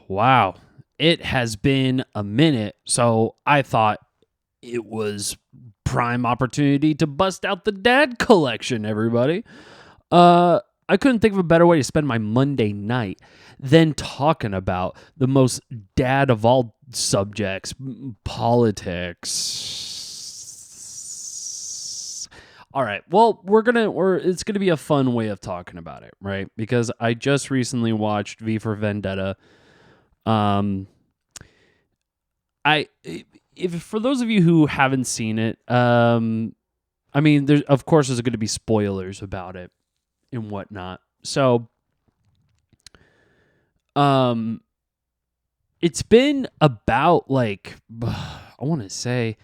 Wow. It has been a minute, so I thought it was prime opportunity to bust out the dad collection, everybody. I couldn't think of a better way to spend my Monday night than talking about the most dad of all subjects, politics. All right. Well, it's gonna be a fun way of talking about it, right? Because I just recently watched V for Vendetta. Um, I if for those of you who haven't seen it, I mean, there's going to be spoilers about it and whatnot. So, it's been about like I want to say,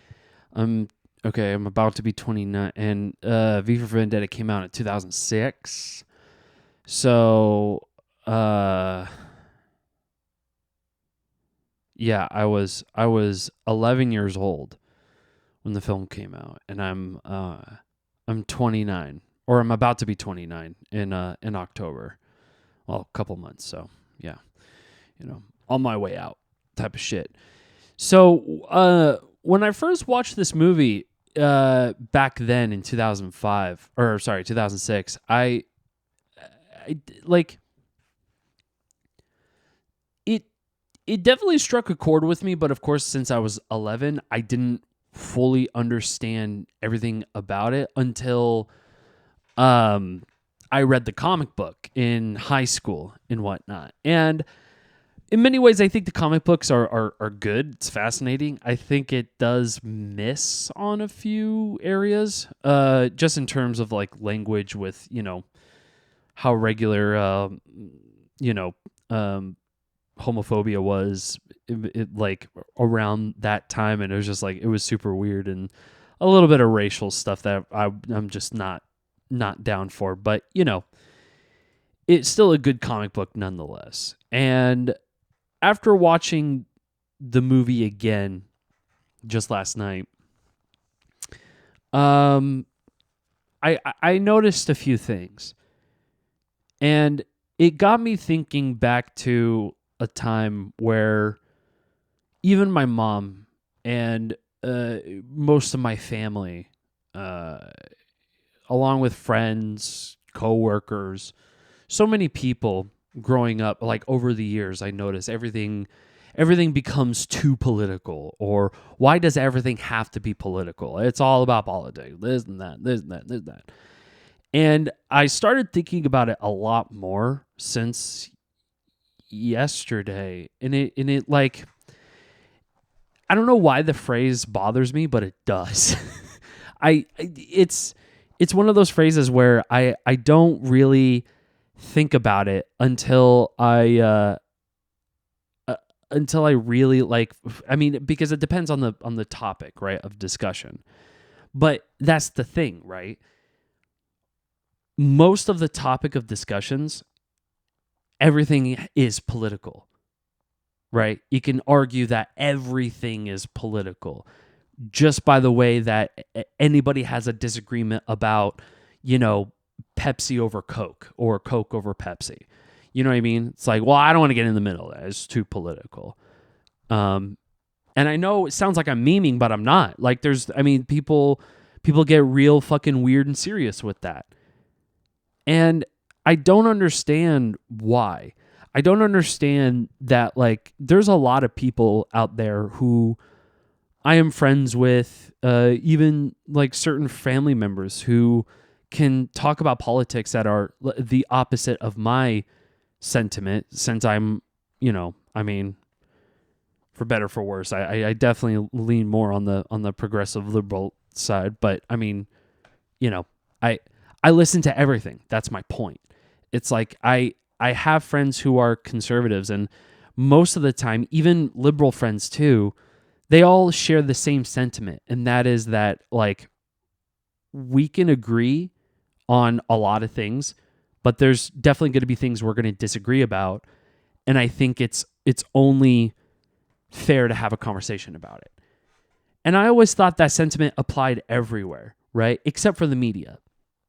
okay, I'm about to be 29, and V for Vendetta came out in 2006. So, yeah, I was 11 years old when the film came out, and I'm 29, or I'm about to be 29 in October. Well, a couple months, so yeah, on my way out type of shit. So when I first watched this movie back then in 2006, I like it definitely struck a chord with me, but of course, since I was 11, I didn't fully understand everything about it until I read the comic book in high school and whatnot. And in many ways, I think the comic books are good. It's fascinating. I think it does miss on a few areas, just in terms of like language with, how regular, homophobia was like around that time, and it was just like it was super weird, and a little bit of racial stuff that I'm just not down for, but it's still a good comic book nonetheless. And after watching the movie again just last night, I noticed a few things, and it got me thinking back to a time where even my mom and most of my family, along with friends, coworkers, so many people growing up, like over the years, I noticed everything becomes too political, or why does everything have to be political? It's all about politics, this and that, this and that, this and that. And I started thinking about it a lot more since yesterday, and it like, I don't know why the phrase bothers me, but it does. It's one of those phrases where I don't really think about it until I really like. I mean, because it depends on the topic, right, of discussion. But that's the thing, right? Most of the topic of discussions, everything is political, right? You can argue that everything is political just by the way that anybody has a disagreement about, Pepsi over Coke or Coke over Pepsi. You know what I mean? It's like, well, I don't want to get in the middle of that. It's too political. And I know it sounds like I'm memeing, but I'm not. Like people get real fucking weird and serious with that. And I don't understand why. I don't understand that, like, there's a lot of people out there who I am friends with, even like certain family members who can talk about politics that are the opposite of my sentiment, since I'm, I mean, for better or for worse, I definitely lean more on the progressive liberal side, but I mean, I listen to everything. That's my point. It's like I have friends who are conservatives, and most of the time, even liberal friends too, they all share the same sentiment, and that is that, like, we can agree on a lot of things, but there's definitely going to be things we're going to disagree about, and I think it's only fair to have a conversation about it. And I always thought that sentiment applied everywhere, right? Except for the media.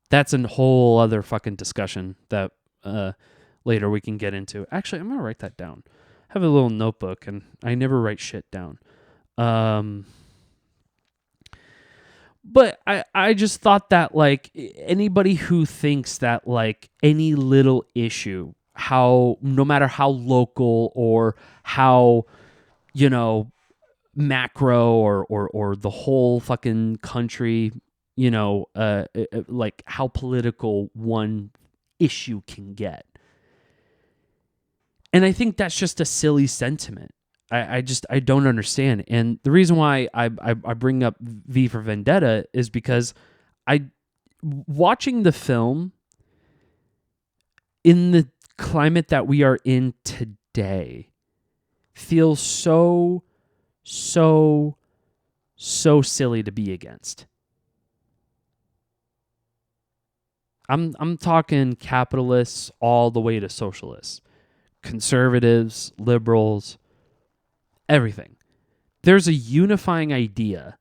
That's a whole other fucking discussion that later we can get into. Actually, I'm going to write that down. have a little notebook, and I never write shit down. But I just thought that, like, anybody who thinks that, like, any little issue, no matter how local or how, macro or the whole fucking country, like how political one issue can get. And I think that's just a silly sentiment. I don't understand. And the reason why I bring up V for Vendetta is because watching the film in the climate that we are in today feels so silly to be against. I'm talking capitalists all the way to socialists, conservatives, liberals, everything. There's a unifying idea,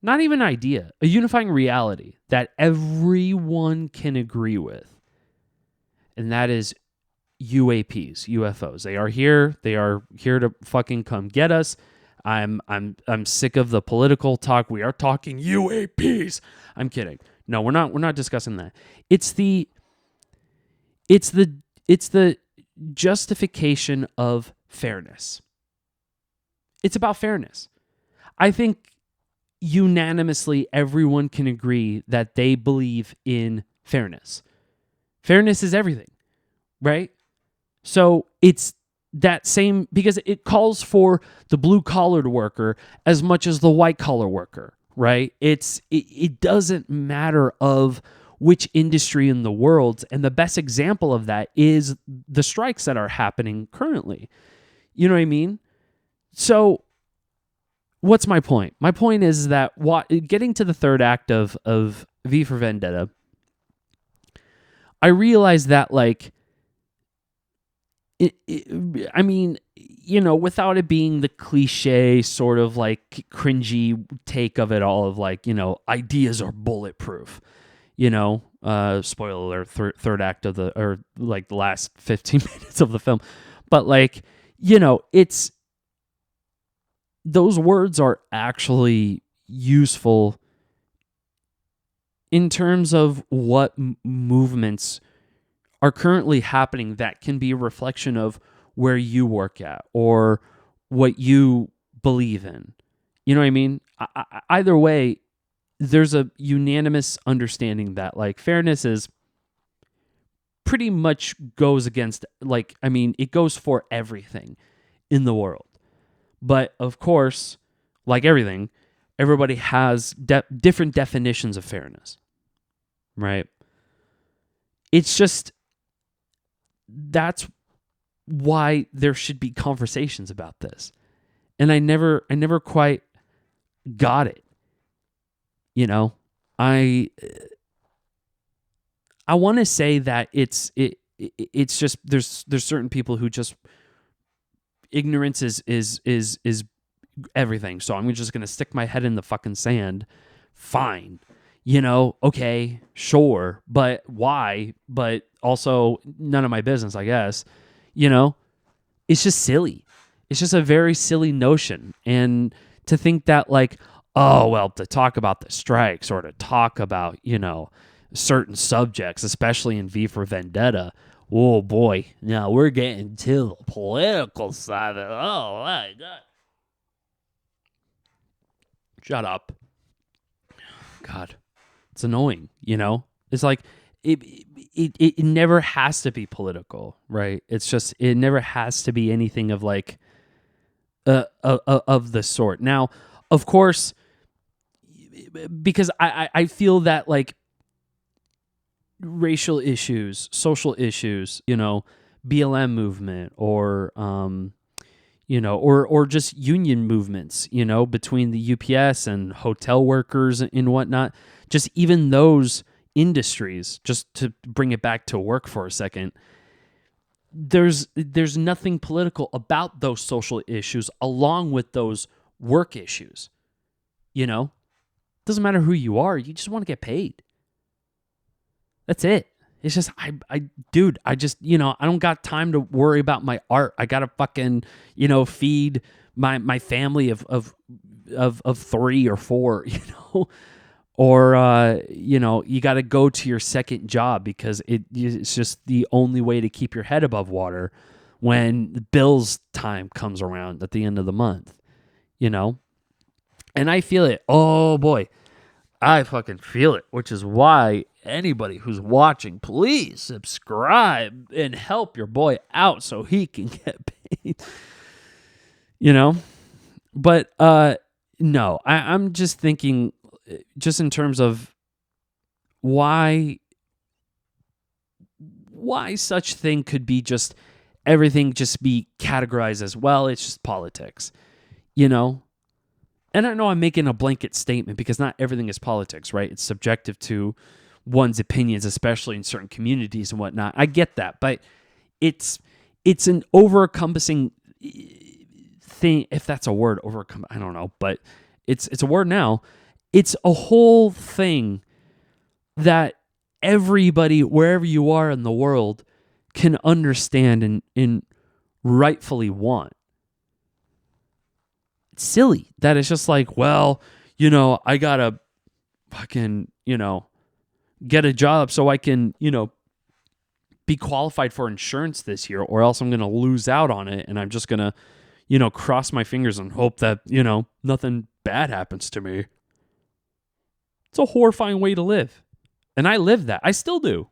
not even idea, a unifying reality that everyone can agree with. And that is UAPs, UFOs. They are here. They are here to fucking come get us. I'm sick of the political talk. We are talking UAPs. I'm kidding. No, we're not discussing that. It's the justification of fairness. It's about fairness. I think unanimously everyone can agree that they believe in fairness. Fairness is everything, right? So it's that same, because it calls for the blue-collared worker as much as the white-collar worker, right? It doesn't matter of which industry in the world, and the best example of that is the strikes that are happening currently. You know what I mean? So what's my point? My point is that getting to the third act of V for Vendetta, I realized that, like, I mean, without it being the cliche sort of like cringy take of it all of like, ideas are bulletproof, spoiler alert, third act of or like the last 15 minutes of the film. But like, it's, those words are actually useful in terms of what movements are currently happening that can be a reflection of where you work at or what you believe in. You know what I mean? Either way, there's a unanimous understanding that, like, fairness is pretty much goes against, like, I mean, it goes for everything in the world. But of course, like everything, everybody has different definitions of fairness, right? It's just, that's why there should be conversations about this. And I never quite got it. I want to say that it's just there's certain people who just, ignorance is everything. So I'm just going to stick my head in the fucking sand. Fine. Okay, sure. But why? But also none of my business, I guess. It's just silly. It's just a very silly notion. And to think that, like, oh, well, to talk about the strikes or to talk about, certain subjects, especially in V for Vendetta, oh boy, now we're getting to the political side of it. Oh my God. Shut up. God, it's annoying, It's like, it never has to be political, right? It's just, it never has to be anything of like, of the sort. Now, of course, because I feel that, like, racial issues, social issues, BLM movement or, or just union movements, between the UPS and hotel workers and whatnot, just even those industries, just to bring it back to work for a second, there's nothing political about those social issues along with those work issues. Doesn't matter who you are, you just want to get paid. That's it. It's just, dude, I just, I don't got time to worry about my art. I got to fucking, feed my family of 3 or 4, or, you got to go to your second job because it's just the only way to keep your head above water when the bills time comes around at the end of the month, and I feel it. Oh boy, I fucking feel it, which is why anybody who's watching, please subscribe and help your boy out so he can get paid. But no, I'm just thinking, just in terms of why such thing could be just everything just be categorized as, well, it's just politics, And I know I'm making a blanket statement because not everything is politics, right? It's subjective to one's opinions, especially in certain communities and whatnot. I get that, but it's an over-encompassing thing, if that's a word, I don't know, but it's a word now. It's a whole thing that everybody, wherever you are in the world, can understand and rightfully want. It's silly that it's just like, well, I gotta fucking, get a job so I can, be qualified for insurance this year, or else I'm going to lose out on it. And I'm just going to, cross my fingers and hope that, nothing bad happens to me. It's a horrifying way to live. And I live that. I still do.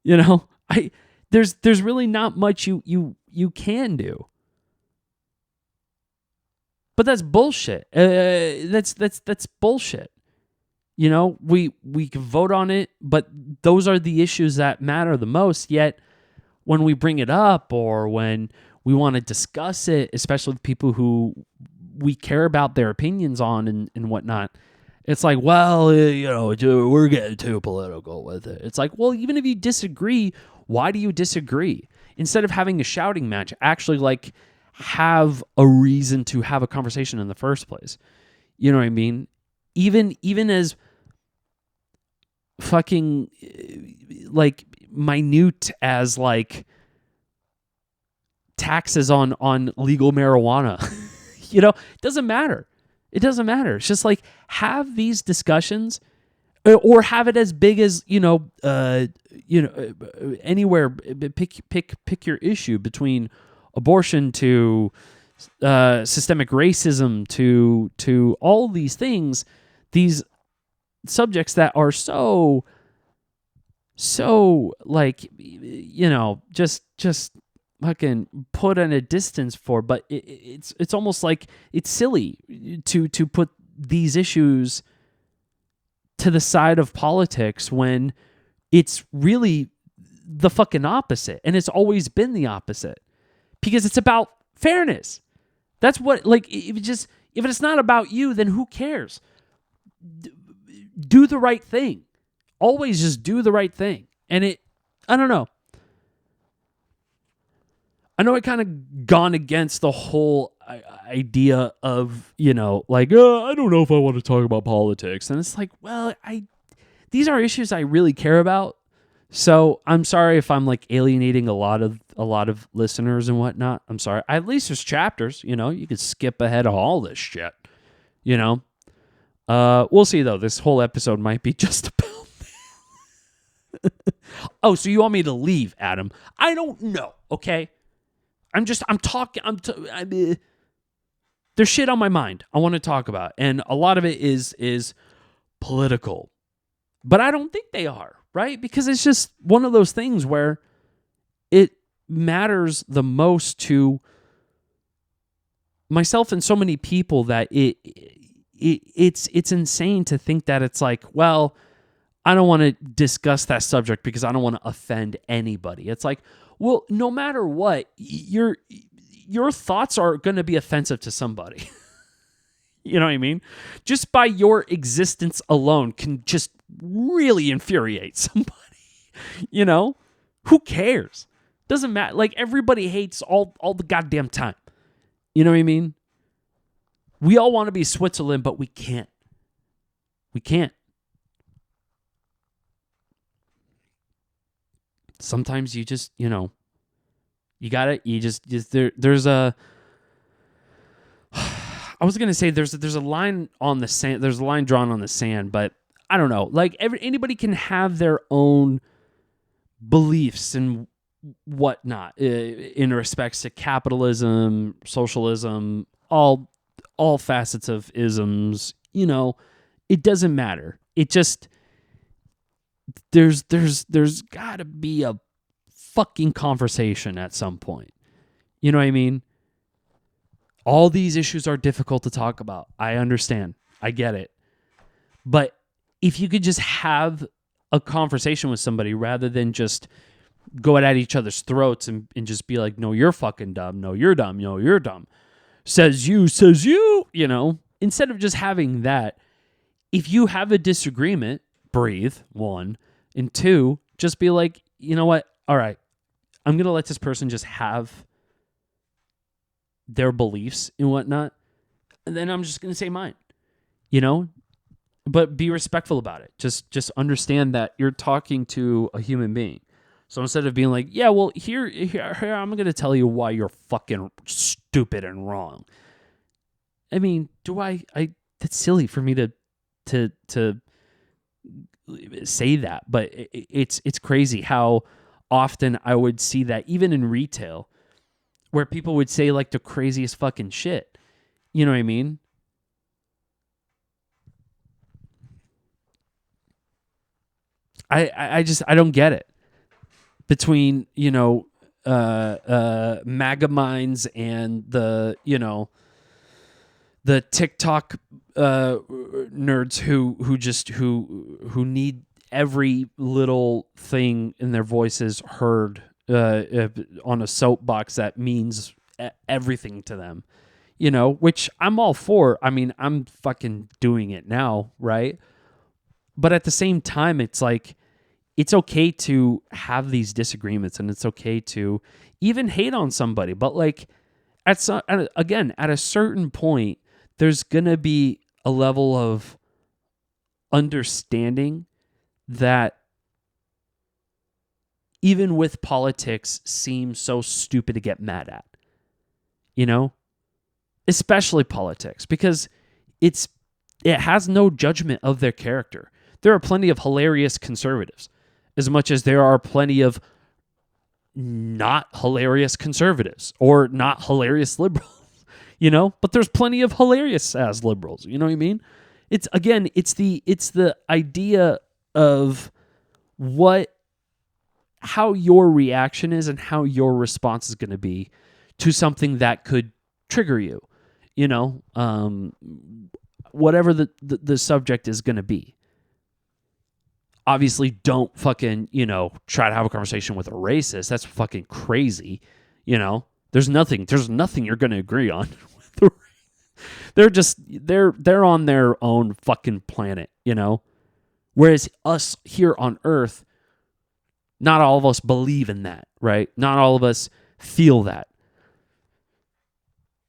There's really not much you can do. But that's bullshit. That's bullshit. We can vote on it, but those are the issues that matter the most. Yet when we bring it up or when we want to discuss it, especially with people who we care about their opinions on and whatnot, it's like, well, we're getting too political with it. It's like, well, even if you disagree, why do you disagree? Instead of having a shouting match, actually have a reason to have a conversation in the first place. You know what I mean? Even as fucking minute as taxes on legal marijuana. It doesn't matter. It doesn't matter. It's just have these discussions, or have it as big as anywhere. Pick your issue, between abortion to systemic racism to all these things, these subjects that are so just fucking put in a distance for, but it's almost like it's silly to put these issues to the side of politics when it's really the fucking opposite, and it's always been the opposite, because it's about fairness. That's what, if it's not about you, then who cares? Do the right thing. Always just do the right thing. And I don't know. I know I kind of gone against the whole idea of, I don't know if I want to talk about politics. And it's like, well, these are issues I really care about. So I'm sorry if I'm alienating a lot of listeners and whatnot. I'm sorry. At least there's chapters, you could skip ahead of all this shit, We'll see though. This whole episode might be just about Oh, so you want me to leave, Adam? I don't know. Okay. There's shit on my mind I want to talk about, and a lot of it is political, but I don't think they are, right? Because it's just one of those things where it matters the most to myself and so many people that it's insane to think that it's like, well, I don't want to discuss that subject because I don't want to offend anybody. It's like, well, no matter what, your thoughts are going to be offensive to somebody. You know what I mean? Just by your existence alone can just really infuriate somebody. Who cares? Doesn't matter. Everybody hates all the goddamn time. You know what I mean? We all want to be Switzerland, but we can't. We can't. sometimes you just, you gotta, there's a, I was gonna say there's a line on the sand. There's a line drawn on the sand, but I don't know. Like anybody can have their own beliefs and whatnot in respects to capitalism, socialism, all facets of isms. It doesn't matter. It just there's got to be a fucking conversation at some point. You know what I mean? All these issues are difficult to talk about. I understand. I get it. But if you could just have a conversation with somebody rather than just go at each other's throats and just be like, no, you're fucking dumb. No, you're dumb. No, you're dumb. Says you, instead of just having that, if you have a disagreement, breathe, one, and two, just be like, you know what? All right, I'm going to let this person just have their beliefs and whatnot, and then I'm just going to say mine, but be respectful about it. Just understand that you're talking to a human being. So instead of being like, yeah, well, here I'm going to tell you why you're fucking stupid and wrong. I mean, that's silly for me to say that, but it's crazy how often I would see that even in retail, where people would say like the craziest fucking shit. You know what I mean? I don't get it. Between, MAGA minds and the TikTok nerds who need every little thing in their voices heard on a soapbox that means everything to them, which I'm all for. I mean, I'm fucking doing it now, right? But at the same time, it's like, it's okay to have these disagreements and it's okay to even hate on somebody. But like, at a certain point, there's going to be a level of understanding that even with politics seems so stupid to get mad at, especially politics, because it has no judgment of their character. There are plenty of hilarious conservatives, as much as there are plenty of not hilarious conservatives or not hilarious liberals, but there's plenty of hilarious ass liberals. You know what I mean? It's the idea of how your reaction is and how your response is going to be to something that could trigger you, whatever the subject is going to be. Obviously, don't fucking, try to have a conversation with a racist. That's fucking crazy. There's nothing you're going to agree on. They're on their own fucking planet, Whereas us here on Earth, not all of us believe in that, right? Not all of us feel that.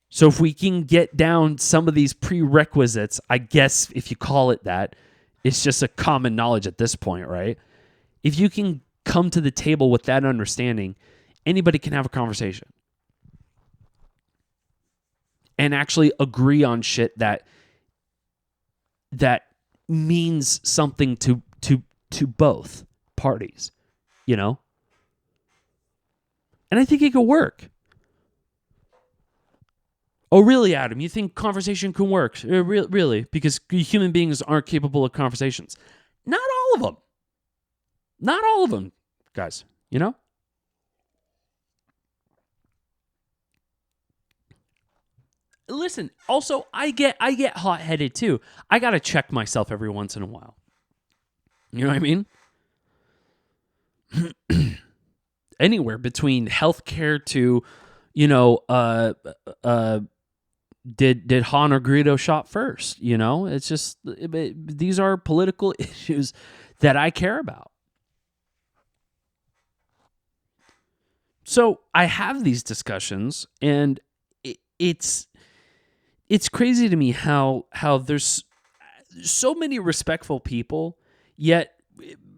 So if we can get down some of these prerequisites, I guess if you call it that, it's just a common knowledge at this point, right? If you can come to the table with that understanding, anybody can have a conversation and actually agree on shit that means something to both parties, And I think it could work. Oh, really, Adam? You think conversation can work? Really? Because human beings aren't capable of conversations. Not all of them. Not all of them, guys. Listen, also, I get hot-headed too. I got to check myself every once in a while. You know what I mean? Anywhere between healthcare to, did Han or Greedo shot first? It's just, these are political issues that I care about. So I have these discussions, and it's crazy to me how there's so many respectful people, yet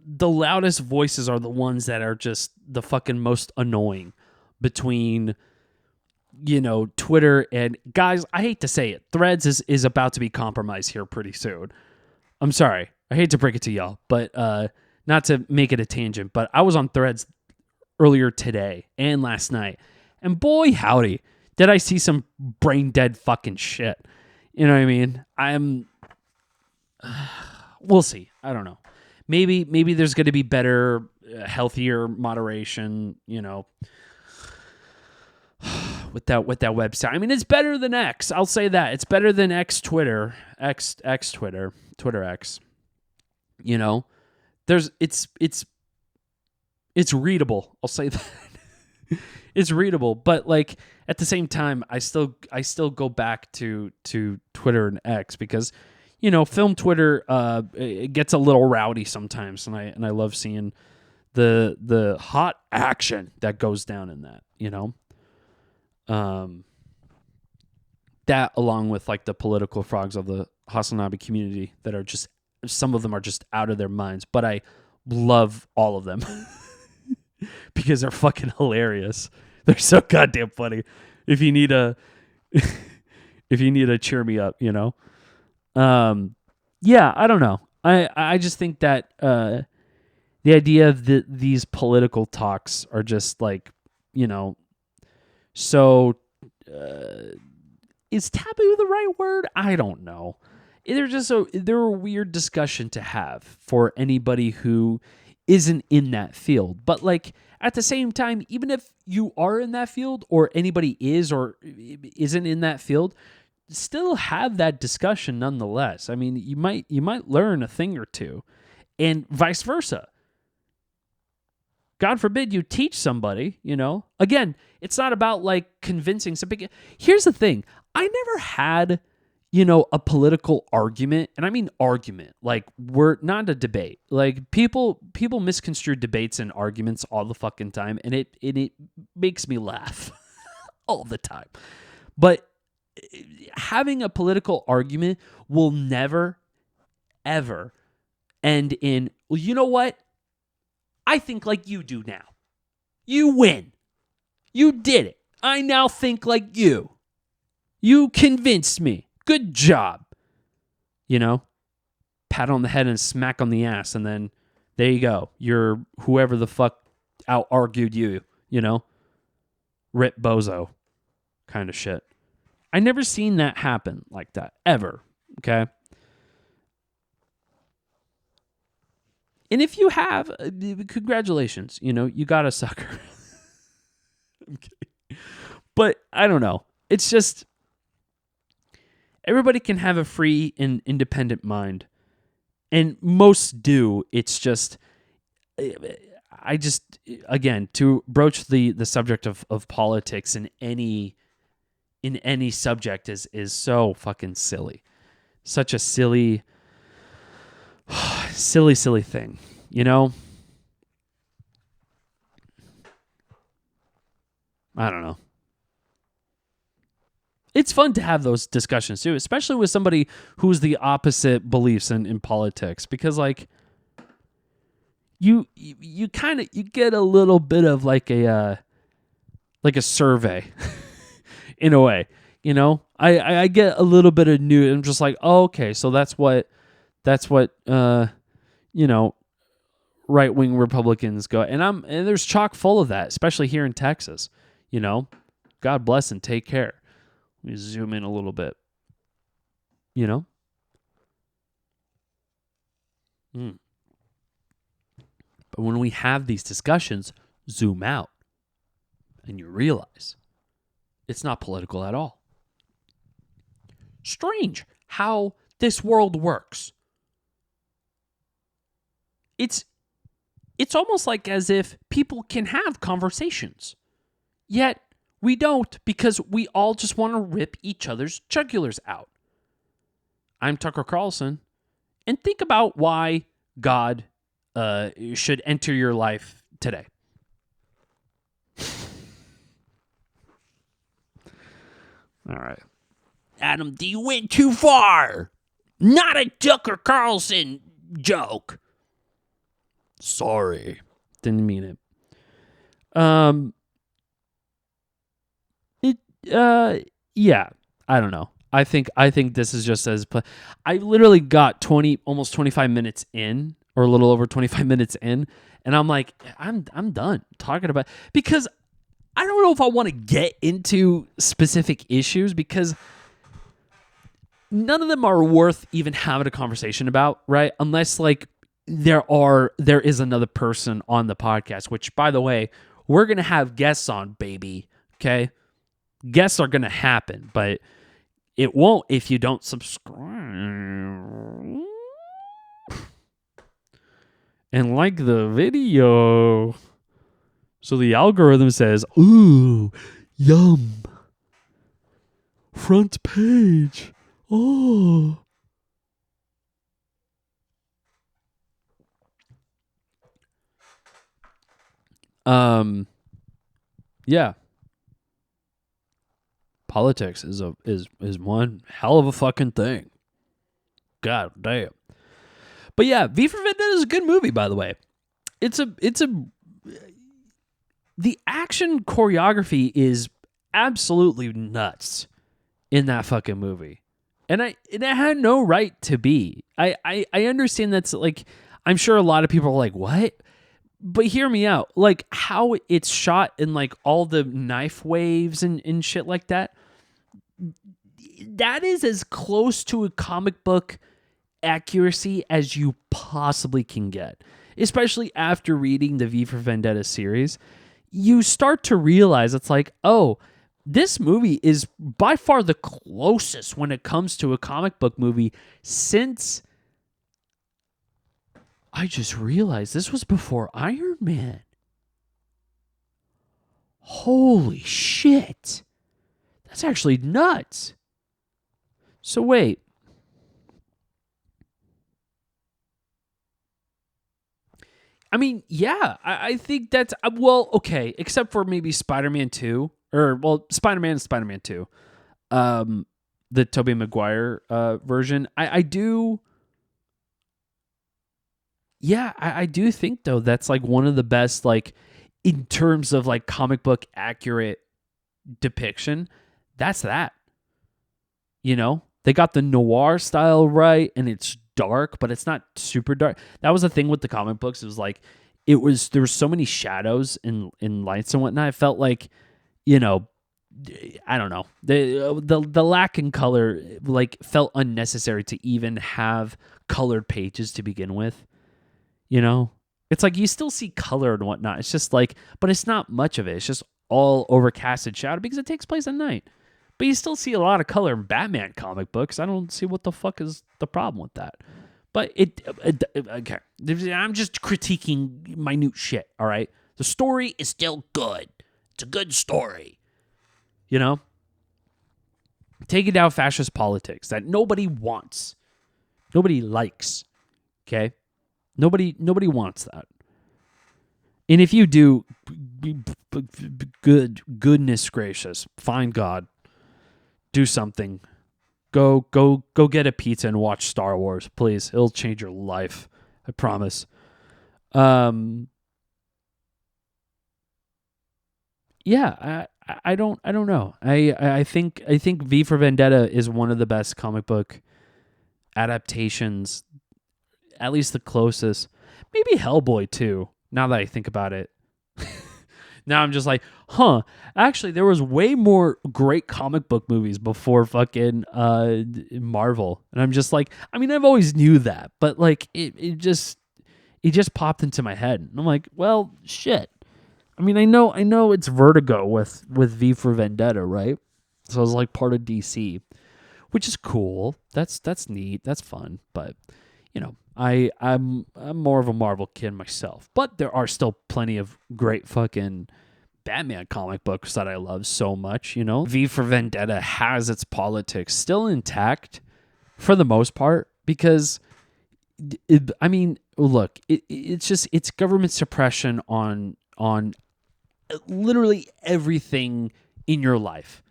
the loudest voices are the ones that are just the fucking most annoying between, Twitter and guys. I hate to say it. Threads is about to be compromised here pretty soon. I'm sorry. I hate to break it to y'all, but not to make it a tangent, but I was on Threads earlier today and last night, and boy howdy, did I see some brain dead fucking shit. You know what I mean? We'll see. I don't know. Maybe there's going to be better, healthier moderation, with that website. I mean, it's better than X. I'll say that. It's better than Twitter X. It's readable. I'll say that. It's readable, but like at the same time, I still go back to Twitter and X because film Twitter it gets a little rowdy sometimes, and I love seeing the hot action that goes down in that. That along with like the political frogs of the Hasanabe community that are just, some of them are just out of their minds, but I love all of them because they're fucking hilarious. They're so goddamn funny. If you need a cheer me up, yeah, I don't know. I just think that the idea of these political talks are just like, so is taboo the right word? I don't know. They're a weird discussion to have for anybody who isn't in that field. But like at the same time, even if you are in that field or anybody is or isn't in that field, still have that discussion nonetheless. I mean, you might learn a thing or two, and vice versa. God forbid you teach somebody, Again, it's not about like convincing somebody. Here's the thing. I never had, a political argument, and I mean argument. Like, we're not a debate. Like people misconstrue debates and arguments all the fucking time, and it makes me laugh all the time. But having a political argument will never, ever end in, well, you know what? I think like you do now. You win. You did it. I now think like you. You convinced me. Good job. Pat on the head and smack on the ass, and then there you go. You're whoever the fuck out-argued you, Rip bozo kind of shit. I never seen that happen like that, ever, okay? And if you have, congratulations. You got a sucker. I'm kidding. But I don't know. It's just, everybody can have a free and independent mind. And most do. It's just, again, to broach the subject of politics in any subject is so fucking silly. Such a silly thing, I don't know. It's fun to have those discussions too, especially with somebody who's the opposite beliefs in politics, because like you get a little bit of like a survey in a way, I get a little bit of new. I'm just like, oh, okay, so that's what right-wing Republicans go, and there's chock full of that, especially here in Texas. God bless and take care. Let me zoom in a little bit. But when we have these discussions, zoom out, and you realize it's not political at all. Strange how this world works. It's almost like as if people can have conversations, yet we don't, because we all just want to rip each other's jugulars out. I'm Tucker Carlson, and think about why God should enter your life today. All right. Adam D went too far. Not a Tucker Carlson joke. Sorry. Didn't mean it. Yeah, I don't know. I think this is just as I literally got almost 25 minutes in, or a little over 25 minutes in, and I'm like, I'm done talking about, because I don't know if I want to get into specific issues, because none of them are worth even having a conversation about, right? Unless like there is another person on the podcast, which, by the way, we're going to have guests on, baby. Okay? Guests are going to happen, but it won't if you don't subscribe and like the video. So the algorithm says, ooh, yum. Front page. Oh. Yeah. Politics is one hell of a fucking thing. God damn. But yeah, V for Vendetta is a good movie, by the way. The action choreography is absolutely nuts in that fucking movie. And it had no right to be. I understand that's like, I'm sure a lot of people are like, what? But hear me out. Like how it's shot in like all the knife waves and shit like that. That is as close to a comic book accuracy as you possibly can get. Especially after reading the V for Vendetta series, you start to realize it's like, oh, this movie is by far the closest when it comes to a comic book movie since, I just realized this was before Iron Man. Holy shit. That's actually nuts. So wait. I mean, yeah, I think that's, well, okay, except for maybe Spider-Man 2, or, well, Spider-Man and Spider-Man 2, the Tobey Maguire version. I do, yeah, I do think, though, that's, like, one of the best, like, in terms of, like, comic book accurate depiction, that's that. You know? They got the noir style right, and it's dark, but it's not super dark. That was the thing with the comic books. It was like, there were so many shadows and lights and whatnot. I felt like, you know, I don't know, the lack in color like felt unnecessary to even have colored pages to begin with. You know, it's like you still see color and whatnot. It's just like, but it's not much of it. It's just all overcasted shadow because it takes place at night. But you still see a lot of color in Batman comic books. I don't see what the fuck is the problem with that. But okay. I'm just critiquing minute shit, all right? The story is still good. It's a good story. You know? Taking down fascist politics that nobody wants. Nobody likes. Okay? Nobody wants that. And if you do, goodness gracious, find God. Do something. Go get a pizza and watch Star Wars, please. It'll change your life. I promise. Yeah, I don't know. I think V for Vendetta is one of the best comic book adaptations, at least the closest. Maybe Hellboy too, now that I think about it. Now I'm just like, actually there was way more great comic book movies before fucking Marvel. And I'm just like, I mean, I've always knew that, but like it just popped into my head. And I'm like, well, shit. I mean, I know it's Vertigo with V for Vendetta, right? So it's like part of DC, which is cool. That's neat. That's fun. But you know, I'm more of a Marvel kid myself, but there are still plenty of great fucking Batman comic books that I love so much, you know? V for Vendetta has its politics still intact for the most part because, I mean, look, it's government suppression on literally everything in your life,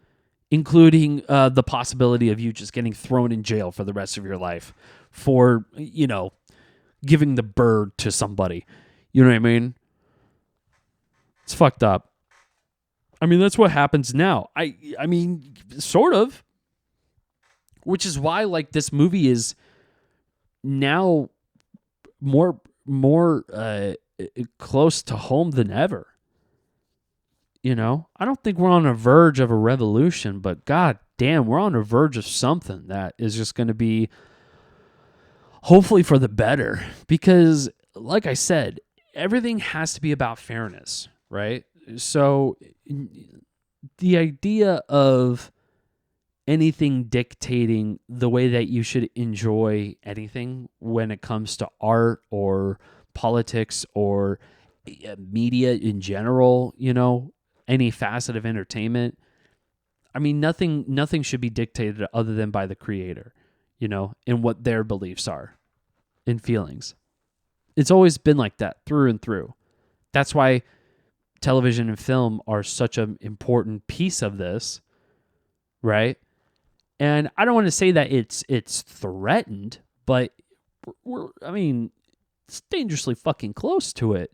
including the possibility of you just getting thrown in jail for the rest of your life for, you know, giving the bird to somebody. You know what I mean? It's fucked up. I mean, that's what happens now. I mean, sort of. Which is why, like, this movie is now more close to home than ever. You know, I don't think we're on the verge of a revolution, but god damn, we're on the verge of something that is just going to be hopefully for the better. Because, like I said, everything has to be about fairness, right? So the idea of anything dictating the way that you should enjoy anything when it comes to art or politics or media in general, you know, any facet of entertainment. I mean, nothing should be dictated other than by the creator, you know, and what their beliefs are and feelings. It's always been like that through and through. That's why television and film are such an important piece of this, right? And I don't want to say that it's threatened, but it's dangerously fucking close to it.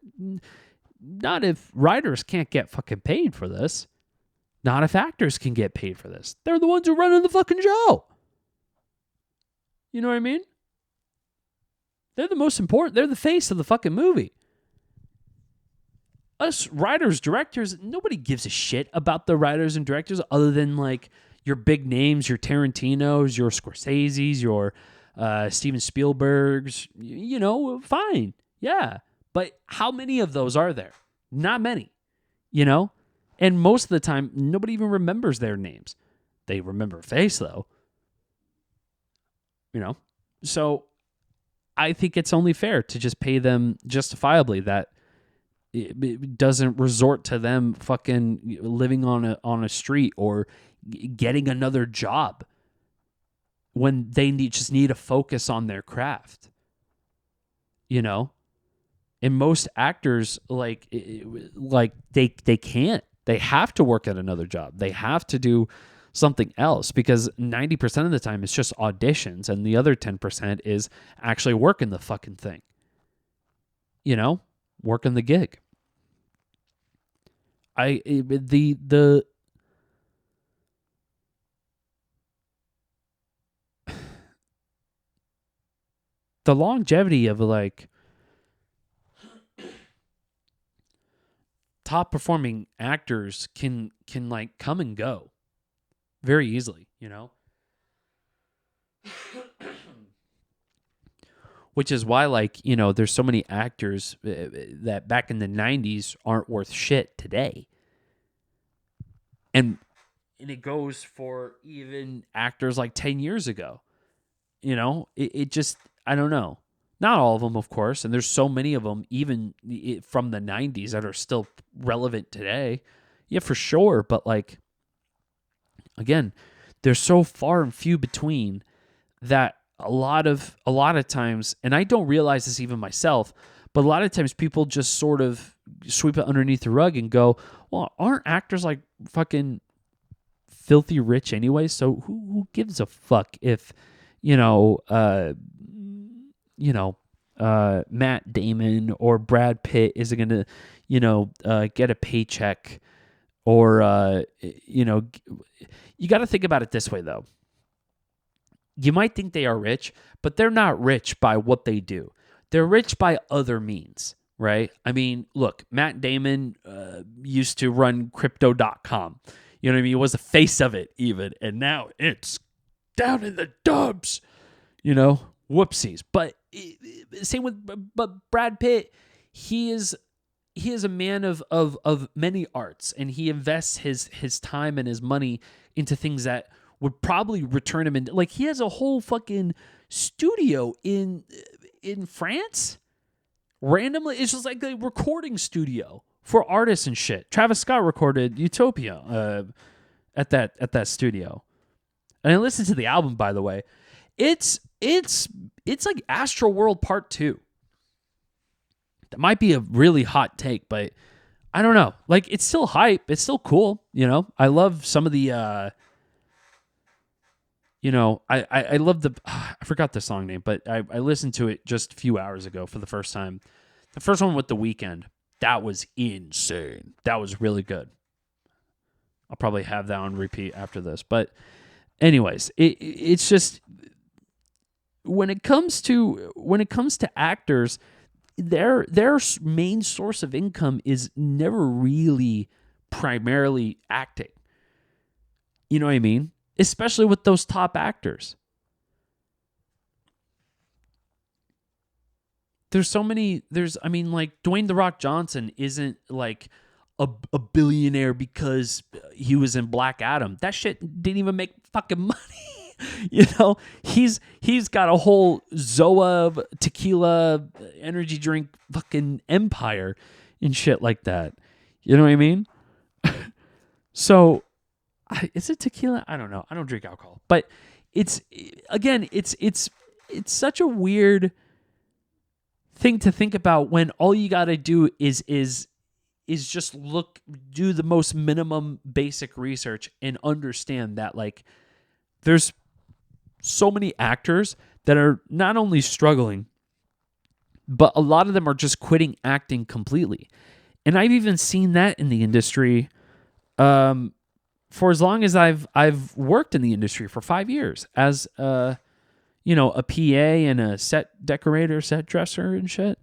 Not if writers can't get fucking paid for this. Not if actors can get paid for this. They're the ones who run the fucking show. You know what I mean? They're the most important. They're the face of the fucking movie. Us writers, directors, nobody gives a shit about the writers and directors other than like your big names, your Tarantinos, your Scorseses, your Steven Spielbergs. You know, fine. Yeah. But how many of those are there? Not many. You know? And most of the time, nobody even remembers their names. They remember face, though. You know? So I think it's only fair to just pay them justifiably, that it doesn't resort to them fucking living on a street or getting another job when they just need to focus on their craft. You know? And most actors, like they can't. They have to work at another job. They have to do something else because 90% of the time it's just auditions and the other 10% is actually working the fucking thing. You know, working the gig. The longevity of like top performing actors can like come and go very easily, you know? Which is why, like, you know, there's so many actors that back in the 90s aren't worth shit today. And it goes for even actors like 10 years ago. You know, it just, I don't know. Not all of them, of course, and there's so many of them, even from the 90s, that are still relevant today. Yeah, for sure, but like, again, they're so far and few between that a lot of times, and I don't realize this even myself, but a lot of times people just sort of sweep it underneath the rug and go, well, aren't actors like fucking filthy rich anyway? So who gives a fuck if, Matt Damon or Brad Pitt isn't going to, get a paycheck or, you got to think about it this way, though. You might think they are rich, but they're not rich by what they do. They're rich by other means, right? I mean, look, Matt Damon used to run crypto.com. You know what I mean? He was the face of it even, and now it's down in the dumps, whoopsies. But same with Brad Pitt. He is a man of many arts, and he invests his time and his money into things that would probably return him in. Like, he has a whole fucking studio in France. Randomly, it's just like a recording studio for artists and shit. Travis Scott recorded Utopia at that studio. And I listened to the album, by the way. It's like Astro World Part 2. That might be a really hot take, but I don't know. Like, it's still hype. It's still cool, I love some of the I love I forgot the song name, but I listened to it just a few hours ago for the first time. The first one with The Weeknd, that was insane. That was really good. I'll probably have that on repeat after this. But anyways, it's just when it comes to actors, their main source of income is never really primarily acting. You know what I mean? Especially with those top actors. I mean, like Dwayne "The Rock" Johnson isn't like a billionaire because he was in Black Adam. That shit didn't even make fucking money. You know, he's got a whole Zoa tequila energy drink fucking empire and shit like that. You know what I mean? So, is it tequila? I don't know. I don't drink alcohol, but it's such a weird thing to think about when all you got to do is just do the most minimum basic research and understand that like there's so many actors that are not only struggling, but a lot of them are just quitting acting completely. And I've even seen that in the industry for as long as I've worked in the industry for 5 years as a PA and a set decorator, set dresser and shit.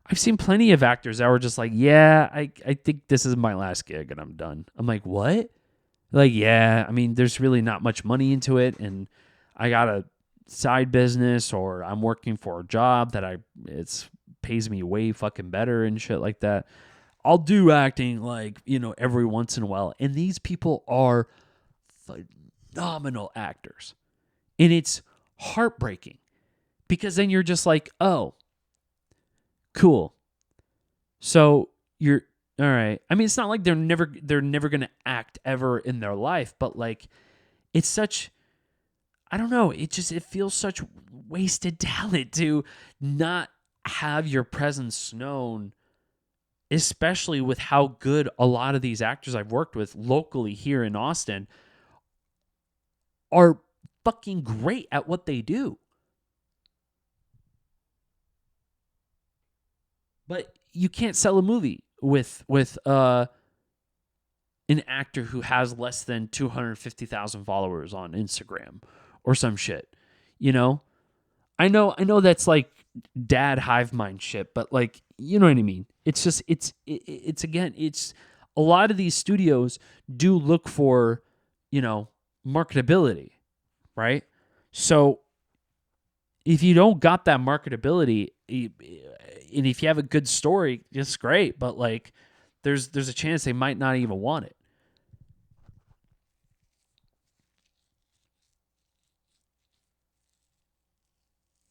I've seen plenty of actors that were just like, yeah, I think this is my last gig and I'm done. I'm like, what? Like, yeah, I mean, there's really not much money into it, and I got a side business, or I'm working for a job that pays me way fucking better and shit like that. I'll do acting like, every once in a while. And these people are phenomenal actors. And it's heartbreaking because then you're just like, oh, cool. So you're all right. I mean, it's not like they're never going to act ever in their life, but like it's such, I don't know, it feels such wasted talent to not have your presence known, especially with how good a lot of these actors I've worked with locally here in Austin are fucking great at what they do. But you can't sell a movie with an actor who has less than 250,000 followers on Instagram or some shit. I know that's like dad hive mind shit, but like, you know what I mean? It's just it's a lot of these studios do look for, marketability, right? So if you don't got that marketability, and if you have a good story, it's great, but like there's a chance they might not even want it.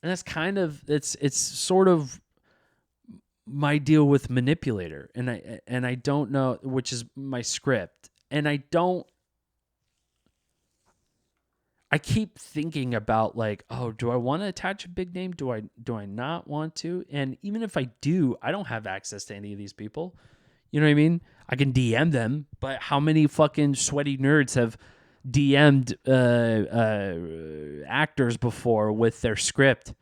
And that's kind of it's sort of my deal with Manipulator, and I don't know, which is my script, and I keep thinking about like, oh, do I want to attach a big name? Do I not want to? And even if I do, I don't have access to any of these people. You know what I mean? I can DM them, but how many fucking sweaty nerds have DM'd actors before with their script?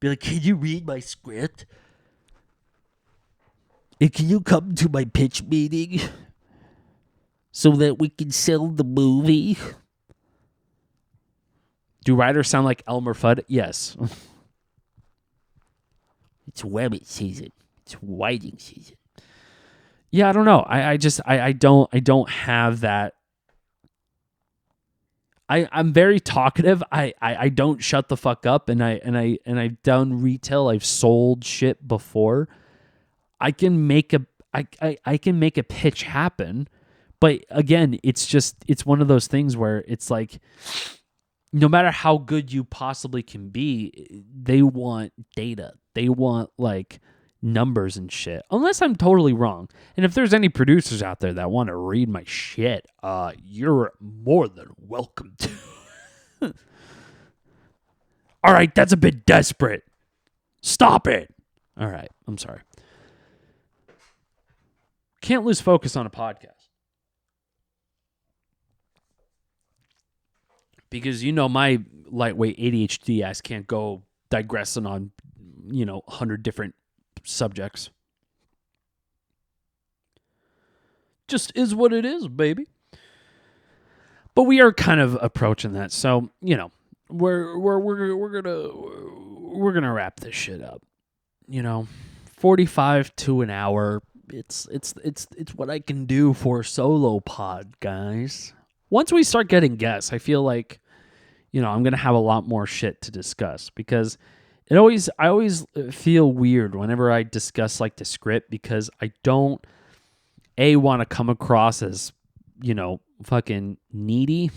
Be like, can you read my script? And can you come to my pitch meeting so that we can sell the movie? Do writers sound like Elmer Fudd? Yes. It's webbing season. It's whiting season. Yeah, I don't know. I don't have that. I'm very talkative. I don't shut the fuck up, and I've done retail. I've sold shit before. I can make a pitch happen, but again, it's one of those things where it's like, no matter how good you possibly can be, they want data. They want like numbers and shit. Unless I'm totally wrong. And if there's any producers out there that want to read my shit, you're more than welcome to. All right, that's a bit desperate. Stop it. All right, I'm sorry. Can't lose focus on a podcast. Because my lightweight ADHD ass can't go digressing on, 100 different subjects. Just is what it is, baby. But we are kind of approaching that, so we're gonna wrap this shit up. 45 to an hour. It's what I can do for a solo pod, guys. Once we start getting guests, I feel like I'm gonna have a lot more shit to discuss, because I always feel weird whenever I discuss like the script, because I don't want to come across as fucking needy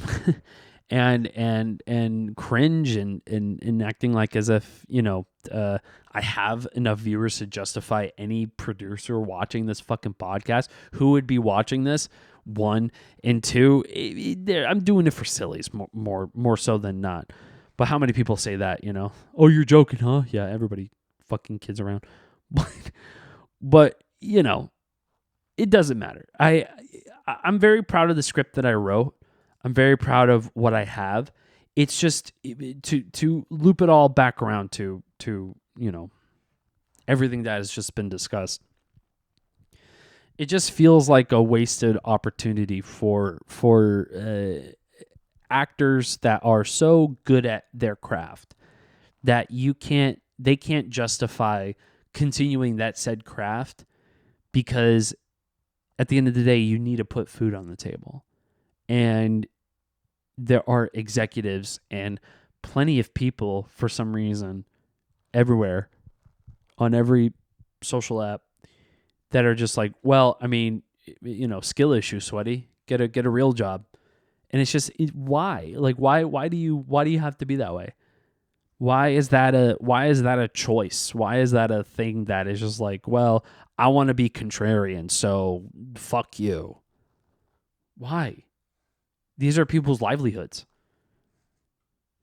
and cringe and acting like as if I have enough viewers to justify any producer watching this fucking podcast. Who would be watching this? One, and two, I'm doing it for sillies more so than not. But how many people say that? Oh, you're joking, huh? Yeah, everybody fucking kids around. But it doesn't matter. I'm very proud of the script that I wrote. I'm very proud of what I have. It's just to loop it all back around to everything that has just been discussed. It just feels like a wasted opportunity for actors that are so good at their craft that they can't justify continuing that said craft, because at the end of the day, you need to put food on the table. And there are executives and plenty of people, for some reason, everywhere, on every social app, that are just like, well, I mean, skill issue, sweaty. Get a real job. And it's just, why? Like, why do you have to be that way? Why is that a choice? Why is that a thing that is just like, well, I want to be contrarian, so fuck you? Why? These are people's livelihoods.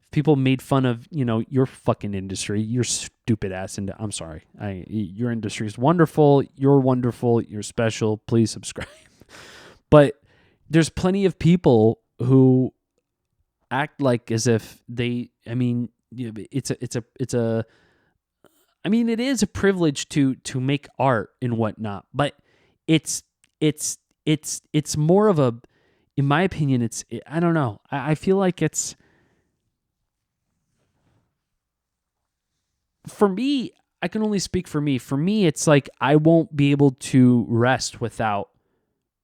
If people made fun of, your fucking industry, your stupid ass, I'm sorry. Your industry is wonderful. You're wonderful. You're special. Please subscribe. But there's plenty of people who act like as if it is a privilege to make art and whatnot, but it's more of a, in my opinion, I don't know. I feel like it's, for me, I can only speak for me. For me, it's like I won't be able to rest without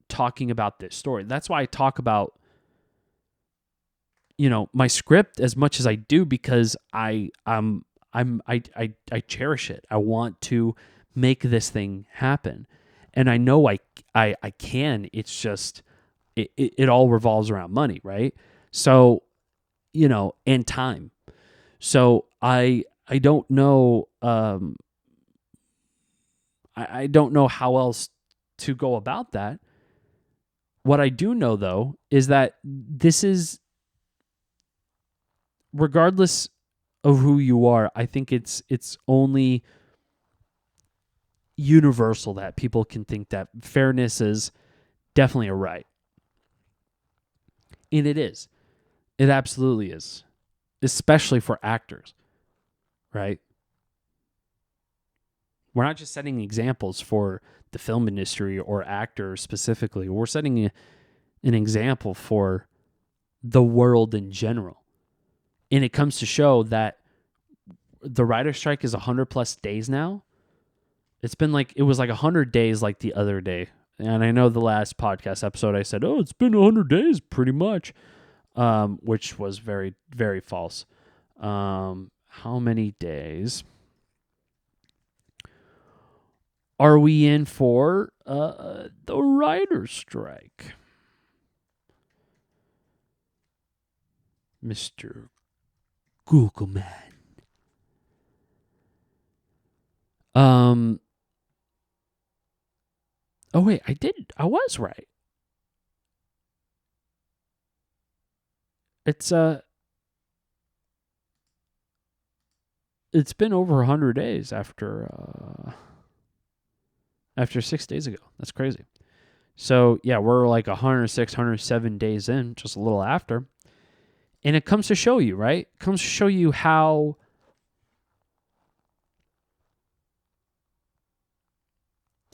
talking about this story. That's why I talk about my script as much as I do, because I cherish it. I want to make this thing happen, and I know I can. It's just it all revolves around money, right? So and time. So I don't know. I don't know how else to go about that. What I do know, though, is that this is, regardless of who you are, I think it's only universal that people can think that fairness is definitely a right. And it is. It absolutely is. Especially for actors, right? We're not just setting examples for the film industry or actors specifically. We're setting an example for the world in general. And it comes to show that the writer's strike is 100 plus days now. It was like 100 days like the other day. And I know the last podcast episode I said, it's been 100 days pretty much, which was very, very false. How many days are we in for the writer's strike? Mr. Google Man. Oh wait, I was right. It's been over 100 days after 6 days ago. That's crazy. So yeah, we're like 106, 107 days in, just a little after. And it comes to show you, right? It comes to show you how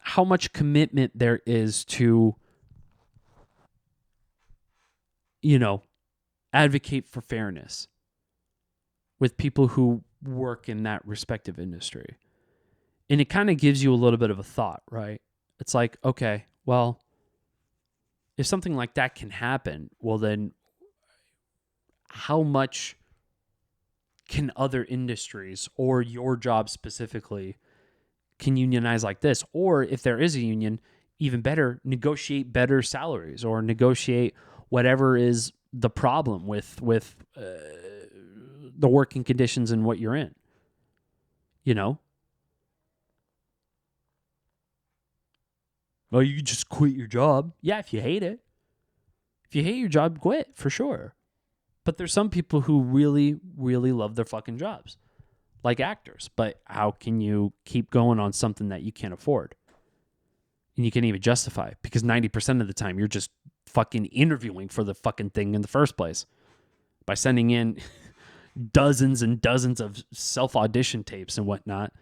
how much commitment there is to, advocate for fairness with people who work in that respective industry. And it kind of gives you a little bit of a thought, right? It's like, okay, well, if something like that can happen, well, then how much can other industries or your job specifically can unionize like this? Or if there is a union, even better, negotiate better salaries or negotiate whatever is the problem with the working conditions and what you're in. Well, you just quit your job. Yeah, if you hate it. If you hate your job, quit, for sure. But there's some people who really, really love their fucking jobs, like actors. But how can you keep going on something that you can't afford? And you can't even justify, because 90% of the time you're just fucking interviewing for the fucking thing in the first place by sending in dozens and dozens of self-audition tapes and whatnot,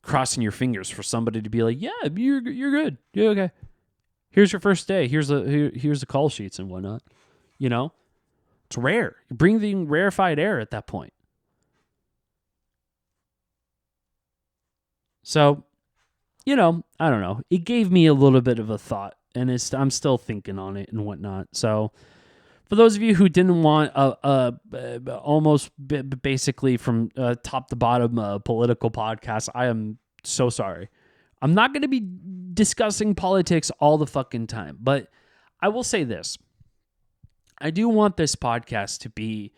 crossing your fingers for somebody to be like, yeah, you're good. You're okay. Here's your first day. Here's the call sheets and whatnot. It's rare. You're breathing rarefied air at that point. So, I don't know. It gave me a little bit of a thought, and I'm still thinking on it and whatnot. So, for those of you who didn't want almost basically from top to bottom political podcast, I am so sorry. I'm not going to be discussing politics all the fucking time, but I will say this. I do want this podcast to be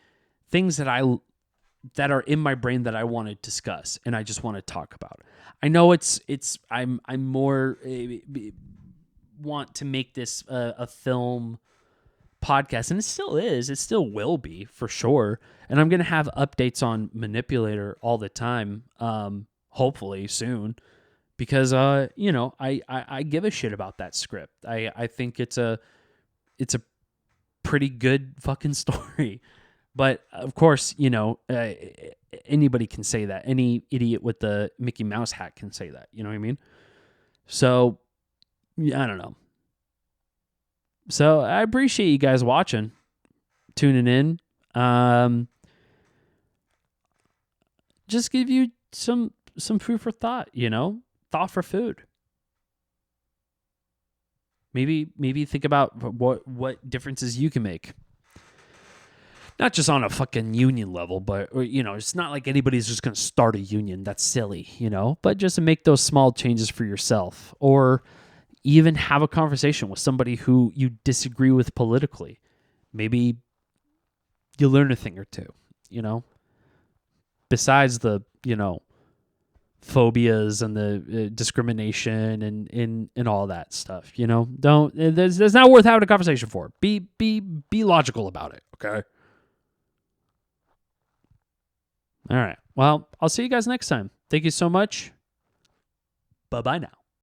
things that are in my brain that I want to discuss and I just want to talk about. I know I'm more want to make this a film podcast, and it still will be for sure. And I'm going to have updates on Manipulator all the time, hopefully soon, because I give a shit about that script. I think it's a pretty good fucking story. But of course, anybody can say that. Any idiot with the Mickey Mouse hat can say that. You know what I mean? So, I don't know. So I appreciate you guys watching, tuning in. Just give you some food for thought, thought for food. Maybe think about what differences you can make. Not just on a fucking union level, but it's not like anybody's just going to start a union. That's silly, but just to make those small changes for yourself, or even have a conversation with somebody who you disagree with politically. Maybe you learn a thing or two, besides the, phobias and the discrimination and all that stuff, there's not worth having a conversation for. Be logical about it. Okay. All right. Well, I'll see you guys next time. Thank you so much. Bye-bye now.